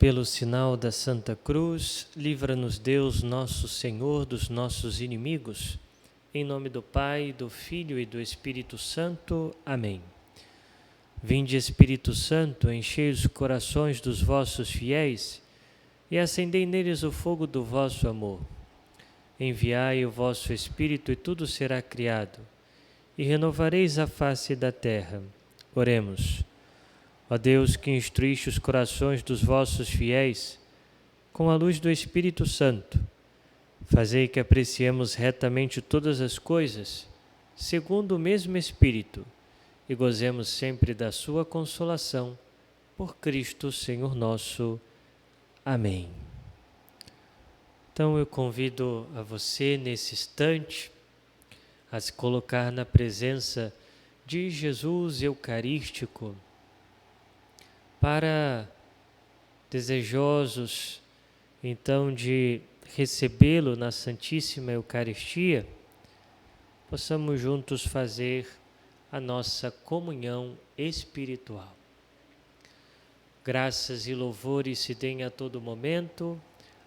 Pelo sinal da Santa Cruz, livra-nos Deus, nosso Senhor, dos nossos inimigos. Em nome do Pai, do Filho e do Espírito Santo. Amém. Vinde, Espírito Santo, enchei os corações dos vossos fiéis e acendei neles o fogo do vosso amor. Enviai o vosso Espírito e tudo será criado, e renovareis a face da terra. Oremos. Ó Deus, que instruíste os corações dos vossos fiéis com a luz do Espírito Santo, fazei que apreciemos retamente todas as coisas, segundo o mesmo Espírito, e gozemos sempre da sua consolação, por Cristo Senhor nosso. Amém. Então eu convido a você, nesse instante, a se colocar na presença de Jesus Eucarístico, para, desejosos então de recebê-lo na Santíssima Eucaristia, possamos juntos fazer a nossa comunhão espiritual. Graças e louvores se deem a todo momento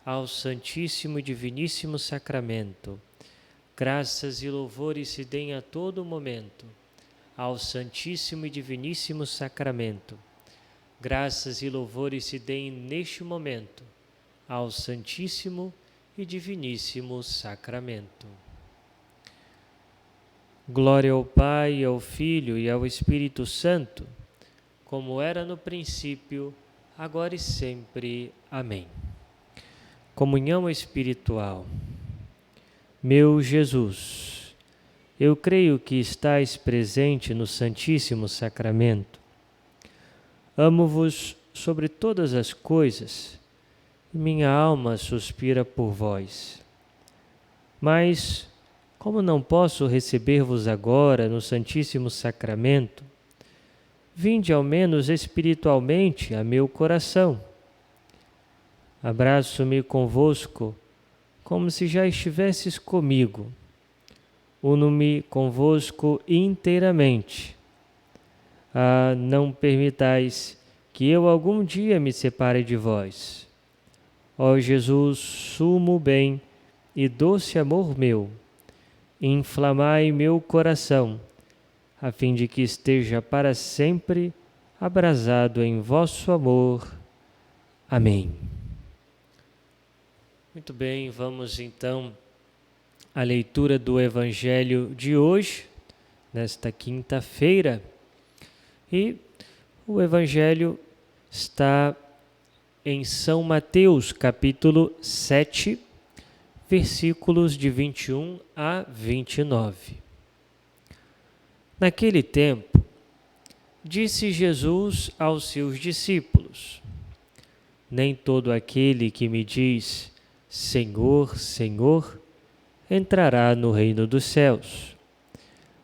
ao Santíssimo e Diviníssimo Sacramento. Graças e louvores se deem a todo momento ao Santíssimo e Diviníssimo Sacramento. Graças e louvores se deem neste momento ao Santíssimo e Diviníssimo Sacramento. Glória ao Pai, ao Filho e ao Espírito Santo, como era no princípio, agora e sempre. Amém. Comunhão espiritual. Meu Jesus, eu creio que estais presente no Santíssimo Sacramento. Amo-vos sobre todas as coisas, e minha alma suspira por vós. Mas, como não posso receber-vos agora no Santíssimo Sacramento, vinde ao menos espiritualmente a meu coração. Abraço-me convosco, como se já estivesses comigo. Uno-me convosco inteiramente. Não permitais que eu algum dia me separe de vós. Ó Jesus, sumo bem e doce amor meu, inflamai meu coração, a fim de que esteja para sempre abrasado em vosso amor. Amém. Muito bem, vamos então à leitura do Evangelho de hoje, nesta quinta-feira. E o Evangelho está em São Mateus, capítulo 7, versículos de 21 a 29. Naquele tempo, disse Jesus aos seus discípulos: Nem todo aquele que me diz, Senhor, Senhor, entrará no reino dos céus,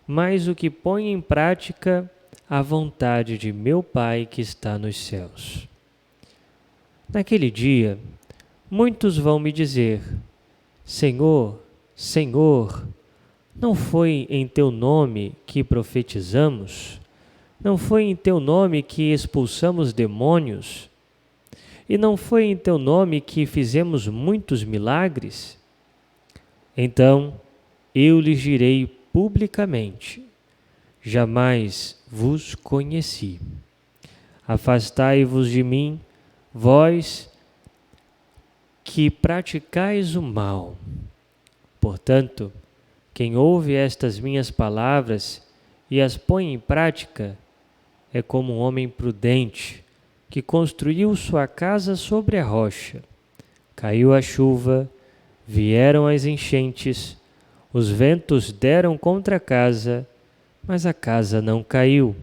mas o que põe em prática a vontade de meu Pai que está nos céus. Naquele dia, muitos vão me dizer: Senhor, Senhor, não foi em teu nome que profetizamos? Não foi em teu nome que expulsamos demônios? E não foi em teu nome que fizemos muitos milagres? Então eu lhes direi publicamente: Jamais vos conheci. Afastai-vos de mim, vós que praticais o mal. Portanto, quem ouve estas minhas palavras e as põe em prática é como um homem prudente que construiu sua casa sobre a rocha. Caiu a chuva, vieram as enchentes, os ventos deram contra a casa, mas a casa não caiu,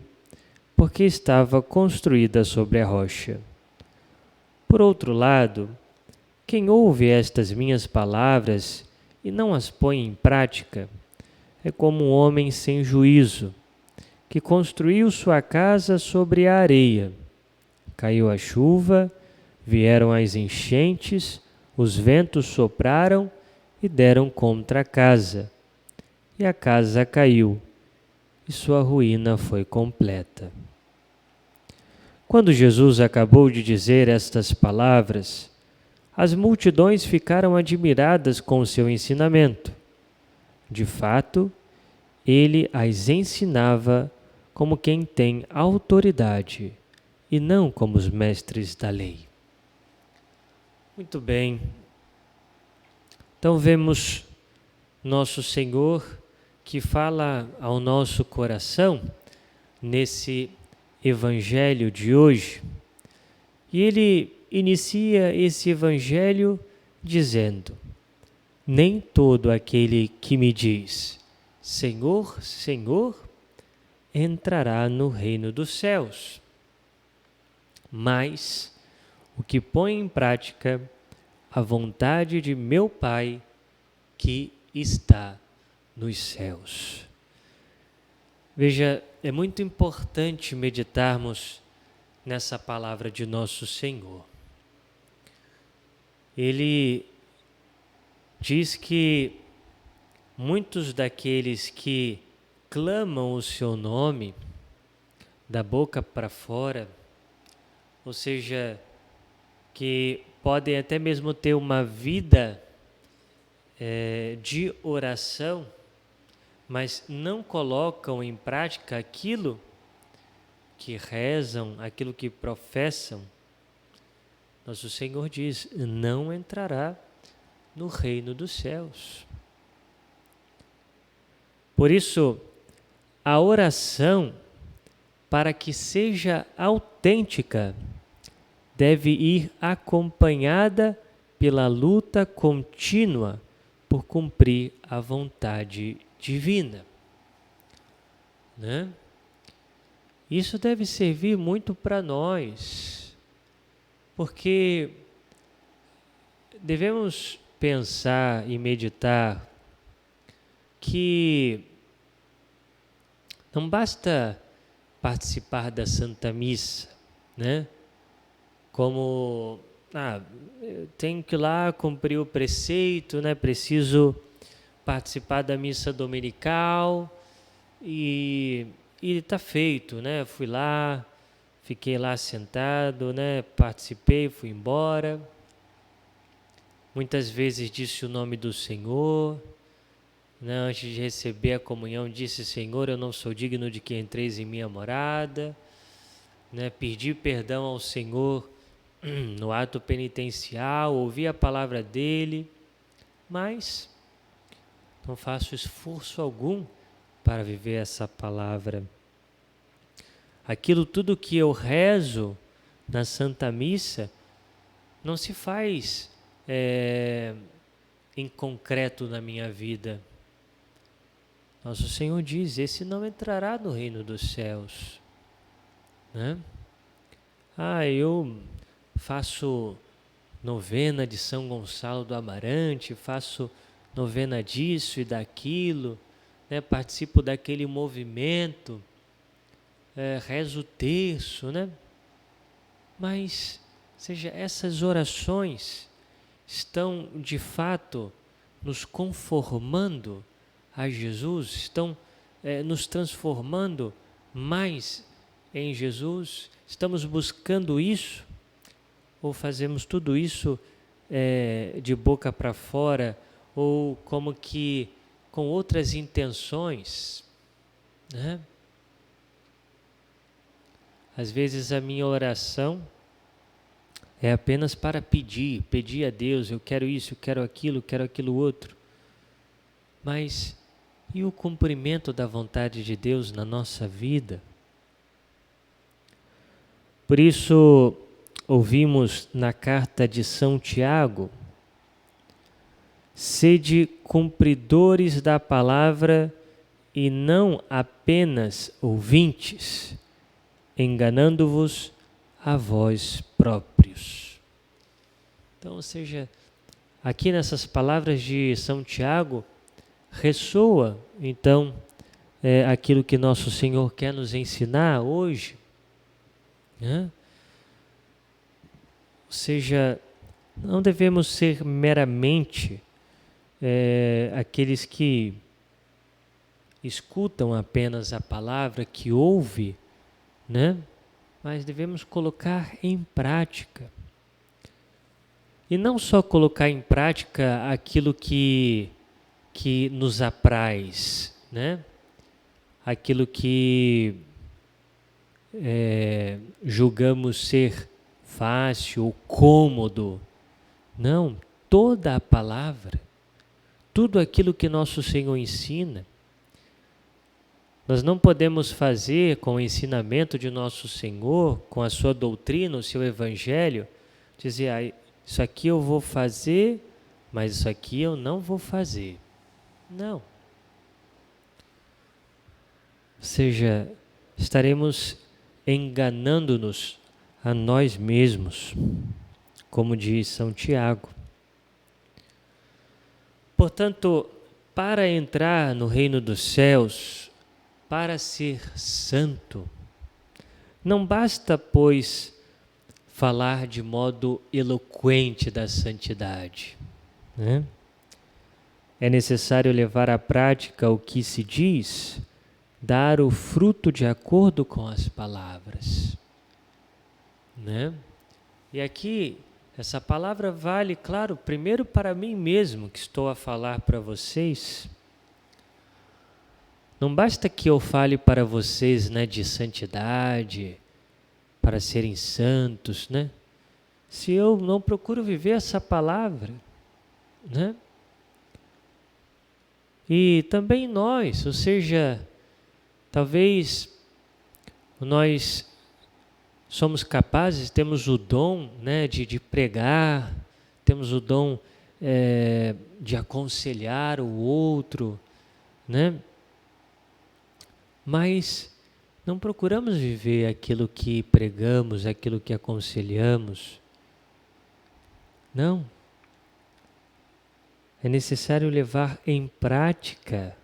porque estava construída sobre a rocha. Por outro lado, quem ouve estas minhas palavras e não as põe em prática, é como um homem sem juízo, que construiu sua casa sobre a areia. Caiu a chuva, vieram as enchentes, os ventos sopraram e deram contra a casa, e a casa caiu, e sua ruína foi completa. Quando Jesus acabou de dizer estas palavras, as multidões ficaram admiradas com o seu ensinamento. De fato, ele as ensinava como quem tem autoridade e não como os mestres da lei. Muito bem. Então vemos nosso Senhor que fala ao nosso coração nesse evangelho de hoje. E ele inicia esse evangelho dizendo: nem todo aquele que me diz Senhor, Senhor, entrará no reino dos céus, mas o que põe em prática a vontade de meu Pai que está nos céus. Veja, é muito importante meditarmos nessa palavra de nosso Senhor. Ele diz que muitos daqueles que clamam o seu nome da boca para fora, ou seja, que podem até mesmo ter uma vida de oração, mas não colocam em prática aquilo que rezam, aquilo que professam, nosso Senhor diz, não entrará no reino dos céus. Por isso, a oração, para que seja autêntica, deve ir acompanhada pela luta contínua por cumprir a vontade divina, né? Isso deve servir muito para nós, porque devemos pensar e meditar que não basta participar da Santa Missa, né? Como, eu tenho que ir lá cumprir o preceito, né? Preciso participar da missa dominical e está feito, né? Fui lá, fiquei lá sentado, né? Participei, fui embora. Muitas vezes disse o nome do Senhor, né? Antes de receber a comunhão disse: Senhor, eu não sou digno de que entreis em minha morada, né? Pedi perdão ao Senhor no ato penitencial, ouvi a palavra dele, mas não faço esforço algum para viver essa palavra. Aquilo tudo que eu rezo na Santa Missa não se faz em concreto na minha vida. Nosso Senhor diz: esse não entrará no reino dos céus, né? Eu faço novena de São Gonçalo do Amarante, faço novena disso e daquilo, né? Participo daquele movimento, rezo o terço, né? Mas, seja, essas orações estão de fato nos conformando a Jesus, estão nos transformando mais em Jesus? Estamos buscando isso? Ou fazemos tudo isso de boca para fora, ou como que com outras intenções, né? Às vezes a minha oração é apenas para pedir a Deus, eu quero isso, eu quero aquilo outro. Mas e o cumprimento da vontade de Deus na nossa vida? Por isso, ouvimos na carta de São Tiago: sede cumpridores da palavra e não apenas ouvintes, enganando-vos a vós próprios. Então, ou seja, aqui nessas palavras de São Tiago, ressoa então aquilo que nosso Senhor quer nos ensinar hoje, né? Ou seja, não devemos ser meramente aqueles que escutam apenas a palavra, que ouve, né? mas devemos colocar em prática. E não só colocar em prática aquilo que nos apraz, né? Aquilo que julgamos ser fácil ou cômodo. Não, toda a palavra, tudo aquilo que nosso Senhor ensina. Nós não podemos fazer com o ensinamento de nosso Senhor, com a sua doutrina, o seu evangelho, dizer, isso aqui eu vou fazer, mas isso aqui eu não vou fazer. Não. Ou seja, estaremos enganando-nos a nós mesmos, como diz São Tiago. Portanto, para entrar no reino dos céus, para ser santo, não basta, pois, falar de modo eloquente da santidade, né? É necessário levar à prática o que se diz, dar o fruto de acordo com as palavras, né? E aqui, essa palavra vale, claro, primeiro para mim mesmo, que estou a falar para vocês. Não basta que eu fale para vocês, né, de santidade, para serem santos, né? Se eu não procuro viver essa palavra, né? E também nós, ou seja, talvez nós somos capazes, temos o dom, né, de pregar, temos o dom de aconselhar o outro, né? Mas não procuramos viver aquilo que pregamos, aquilo que aconselhamos. Não. É necessário levar em prática,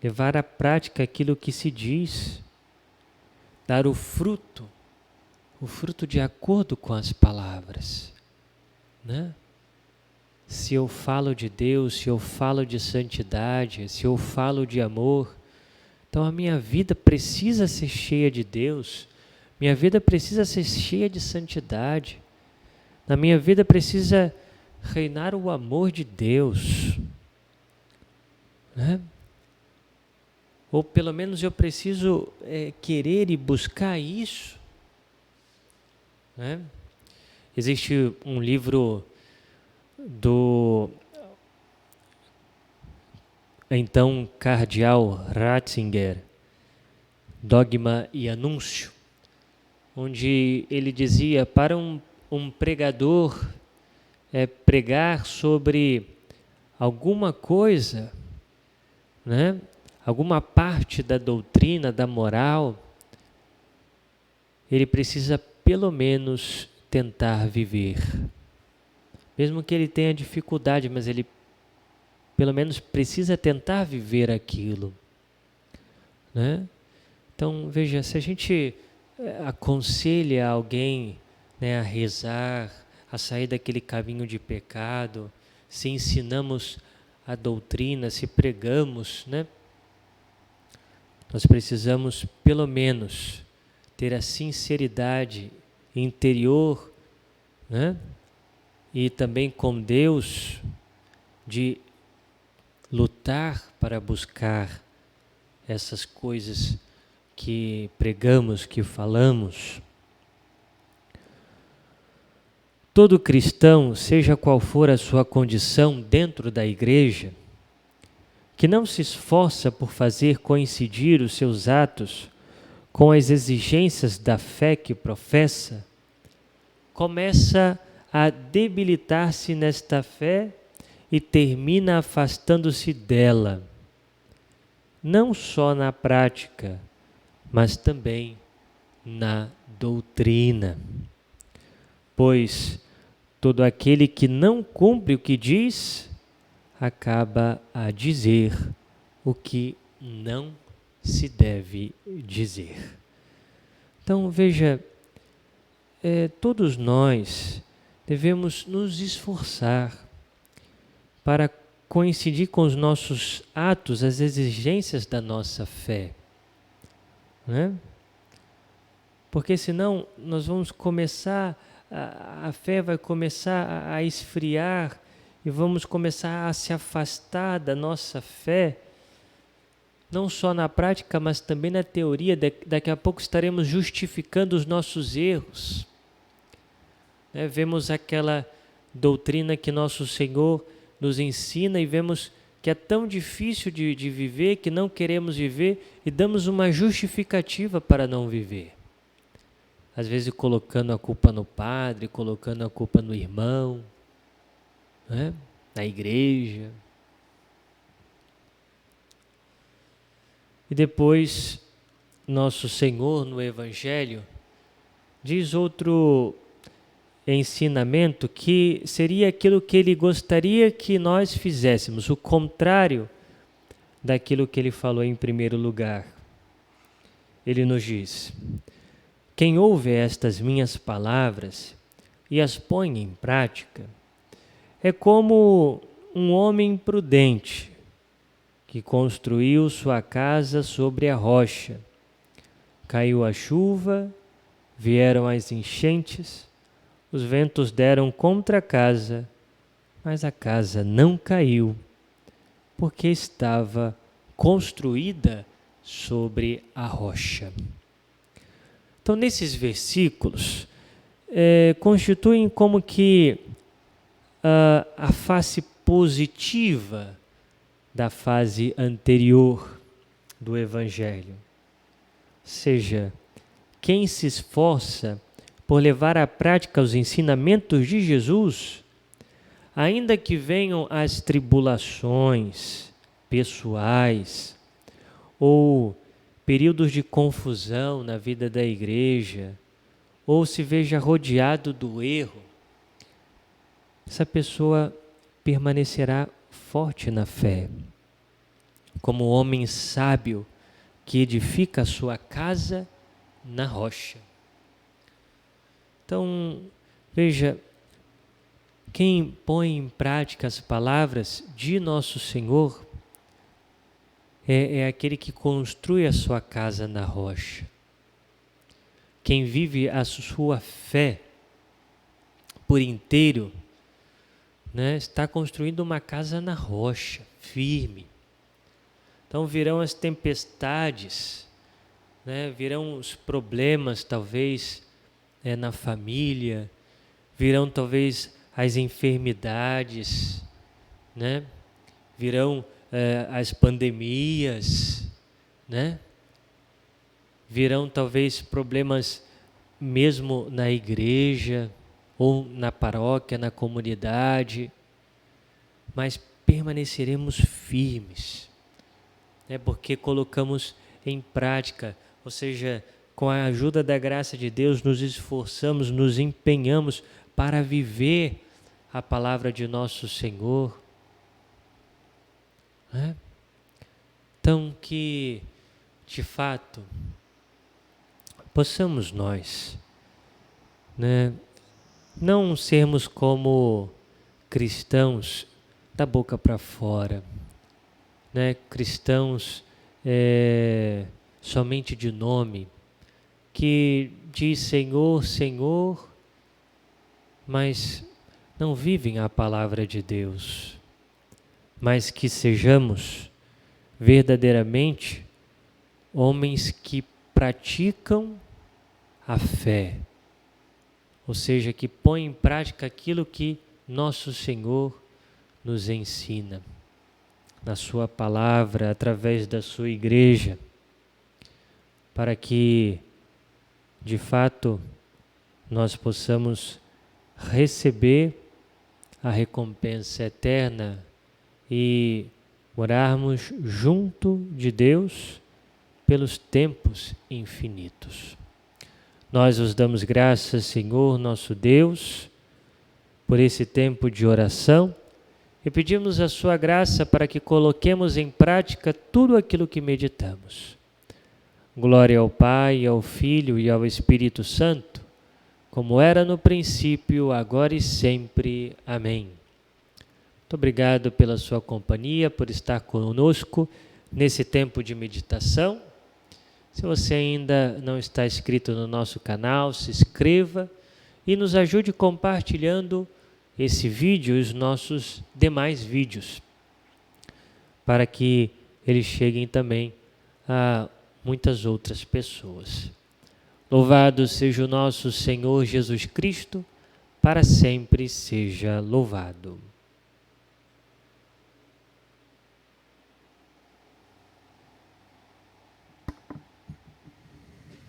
levar à prática aquilo que se diz, dar o fruto de acordo com as palavras, né? Se eu falo de Deus, se eu falo de santidade, se eu falo de amor, então a minha vida precisa ser cheia de Deus, minha vida precisa ser cheia de santidade, na minha vida precisa reinar o amor de Deus, né? Ou pelo menos eu preciso querer e buscar isso, né? Existe um livro do então cardeal Ratzinger, Dogma e Anúncio, onde ele dizia para um pregador pregar sobre alguma coisa, né? Alguma parte da doutrina, da moral, ele precisa pelo menos tentar viver. Mesmo que ele tenha dificuldade, mas ele pelo menos precisa tentar viver aquilo, né? Então, veja, se a gente aconselha alguém, né, a rezar, a sair daquele caminho de pecado, se ensinamos a doutrina, se pregamos, né? Nós precisamos, pelo menos, ter a sinceridade interior, né? E também com Deus, de lutar para buscar essas coisas que pregamos, que falamos. Todo cristão, seja qual for a sua condição dentro da igreja, que não se esforça por fazer coincidir os seus atos com as exigências da fé que professa, começa a debilitar-se nesta fé e termina afastando-se dela, não só na prática, mas também na doutrina. Pois todo aquele que não cumpre o que diz, acaba a dizer o que não se deve dizer. Então, veja, todos nós devemos nos esforçar para coincidir com os nossos atos, as exigências da nossa fé, né? porque senão nós vamos começar, a fé vai começar a esfriar e vamos começar a se afastar da nossa fé, não só na prática, mas também na teoria. Daqui a pouco estaremos justificando os nossos erros. Vemos aquela doutrina que nosso Senhor nos ensina e vemos que é tão difícil de viver, que não queremos viver e damos uma justificativa para não viver. Às vezes colocando a culpa no padre, colocando a culpa no irmão, na igreja. E depois, nosso Senhor no Evangelho diz outro ensinamento que seria aquilo que Ele gostaria que nós fizéssemos, o contrário daquilo que Ele falou em primeiro lugar. Ele nos diz: quem ouve estas minhas palavras e as põe em prática é como um homem prudente que construiu sua casa sobre a rocha. Caiu a chuva, vieram as enchentes, os ventos deram contra a casa, mas a casa não caiu, porque estava construída sobre a rocha. Então, nesses versículos, constituem como que a face positiva da fase anterior do Evangelho. Ou seja, quem se esforça por levar à prática os ensinamentos de Jesus, ainda que venham as tribulações pessoais ou períodos de confusão na vida da igreja, ou se veja rodeado do erro, essa pessoa permanecerá forte na fé, como homem sábio que edifica a sua casa na rocha. Então, veja, quem põe em prática as palavras de nosso Senhor é aquele que construi a sua casa na rocha. Quem vive a sua fé por inteiro, está construindo uma casa na rocha, firme. Então virão as tempestades, virão os problemas, talvez, na família, virão talvez as enfermidades, virão as pandemias, virão talvez problemas mesmo na igreja, ou na paróquia, na comunidade, mas permaneceremos firmes, porque colocamos em prática, ou seja, com a ajuda da graça de Deus, nos esforçamos, nos empenhamos para viver a palavra de nosso Senhor. Então, que, de fato, possamos nós, não sermos como cristãos da boca para fora, cristãos somente de nome, que diz Senhor, Senhor, mas não vivem a palavra de Deus, mas que sejamos verdadeiramente homens que praticam a fé, ou seja, que põem em prática aquilo que nosso Senhor nos ensina, na sua palavra, através da sua igreja, para que, de fato, nós possamos receber a recompensa eterna e morarmos junto de Deus pelos tempos infinitos. Nós os damos graças, Senhor, nosso Deus, por esse tempo de oração e pedimos a sua graça para que coloquemos em prática tudo aquilo que meditamos. Glória ao Pai, ao Filho e ao Espírito Santo, como era no princípio, agora e sempre. Amém. Muito obrigado pela sua companhia, por estar conosco nesse tempo de meditação. Se você ainda não está inscrito no nosso canal, se inscreva e nos ajude compartilhando esse vídeo e os nossos demais vídeos, para que eles cheguem também a muitas outras pessoas. Louvado seja o nosso Senhor Jesus Cristo, para sempre seja louvado.